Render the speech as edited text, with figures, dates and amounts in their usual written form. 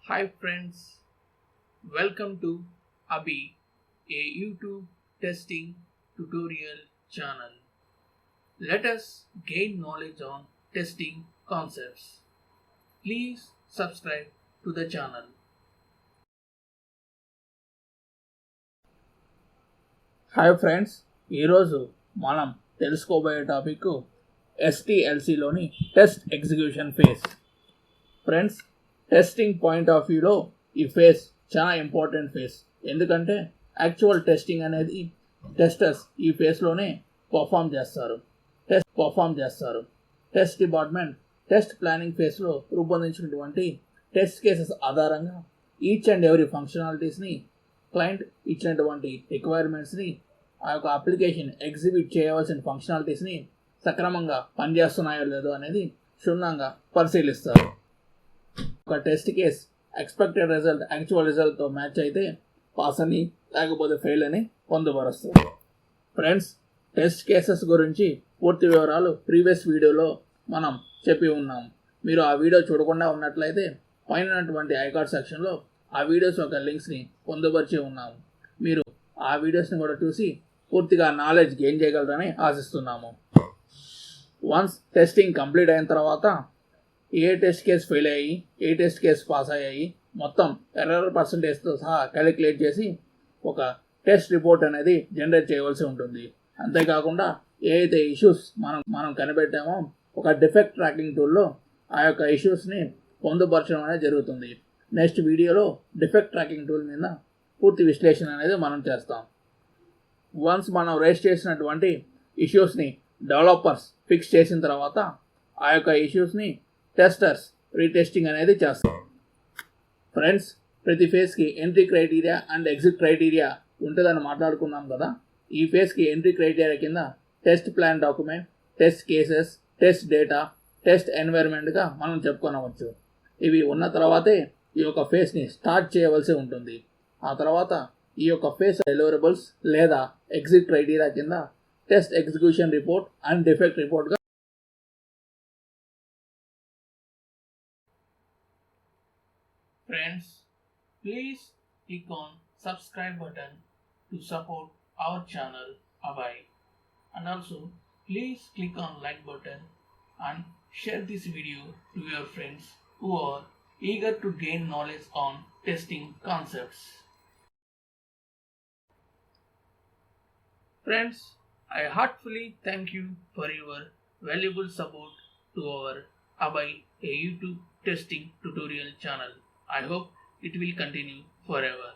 Hi friends, welcome to Abhey, a YouTube testing tutorial channel. Let us gain knowledge on testing concepts. Please subscribe to the channel. Hi friends, ఈరోజు మనం తెలుసుకోబోయే topic STLCలోని test execution phase. Friends, testing point of వ్యూలో ఈ phase చాలా important phase. ఎందుకంటే actual testing అనేది testers ఈ ఫేజ్లోనే పర్ఫామ్ చేస్తారు. టెస్ట్ డిపార్ట్మెంట్ టెస్ట్ ప్లానింగ్ ఫేజ్లో రూపొందించినటువంటి టెస్ట్ కేసెస్ ఆధారంగా ఈచ్ అండ్ ఎవరీ ఫంక్షనాలిటీస్ని, క్లయింట్ ఇచ్చినటువంటి రిక్వైర్మెంట్స్ని, ఆ యొక్క అప్లికేషన్ ఎగ్జిక్యూట్ చేయవలసిన ఫంక్షనాలిటీస్ని సక్రమంగా పనిచేస్తున్నాయో లేదో అనేది క్షుణ్ణంగా పరిశీలిస్తారు. ఒక test case expected result actual రిజల్ట్తో మ్యాచ్ అయితే పాస్ అని, లేకపోతే ఫెయిల్ అని పొందుపరుస్తారు. ఫ్రెండ్స్, టెస్ట్ కేసెస్ గురించి పూర్తి వివరాలు ప్రీవియస్ వీడియోలో మనం చెప్పి ఉన్నాం. మీరు ఆ వీడియో చూడకుండా ఉన్నట్లయితే పైన ఉన్నటువంటి ఐకార్డ్ సెక్షన్లో ఆ వీడియోస్ యొక్క లింక్స్ని పొందుపరిచి ఉన్నాము. మీరు ఆ వీడియోస్ని కూడా చూసి పూర్తిగా నాలెడ్జ్ గెయిన్ చేయగలరని ఆశిస్తున్నాము. వన్స్ టెస్టింగ్ కంప్లీట్ అయిన తర్వాత ఏ టెస్ట్ కేస్ ఫెయిల్ అయ్యి, ఏ టెస్ట్ కేస్ పాస్ అయ్యాయి మొత్తం ఎర్రర్ పర్సంటేజ్తో సహా క్యాలిక్యులేట్ చేసి ఒక టెస్ట్ రిపోర్ట్ అనేది జనరేట్ చేయవలసి ఉంటుంది. అంతేకాకుండా ఏ అయితే ఇష్యూస్ మనం కనిపెట్టామో ఒక డిఫెక్ట్ ట్రాకింగ్ టూల్లో ఆ యొక్క ఇష్యూస్ని పొందుపరచడం అనేది జరుగుతుంది. నెక్స్ట్ వీడియోలో డిఫెక్ట్ ట్రాకింగ్ టూల్ మీద పూర్తి విశ్లేషణ అనేది మనం చేస్తాం. వన్స్ మనం రేస్ చేసినటువంటి ఇష్యూస్ని డెవలపర్స్ ఫిక్స్ చేసిన తర్వాత ఆ యొక్క ఇష్యూస్ని టెస్టర్స్ రీటెస్టింగ్ అనేది చేస్తారు. ఫ్రెండ్స్, ప్రతి ఫేజ్కి entry criteria and exit criteria ఉంటుందని మాట్లాడుకున్నాం కదా. ఈ ఫేజ్కి ఎంట్రీ క్రైటీరియా కింద test plan document, test cases, test data, test ఎన్వైర్న్మెంట్గా మనం చెప్పుకోవచ్చు. ఇవి ఉన్న తర్వాతే ఈ యొక్క ఫేజ్ని స్టార్ట్ చేయవలసి ఉంటుంది. ఆ తర్వాత ఈ యొక్క ఫేజ్ డెలివరబుల్స్ లేదా ఎగ్జిట్ క్రైటీరియా కింద test execution report and defect రిపోర్ట్గా. Friends, please click on subscribe button to support our channel Abhey. And also please click on like button and share this video to your friends who are eager to gain knowledge on testing concepts. Friends, I heartfully thank you for your valuable support to our Abhey, a YouTube testing tutorial channel. I hope it will continue forever.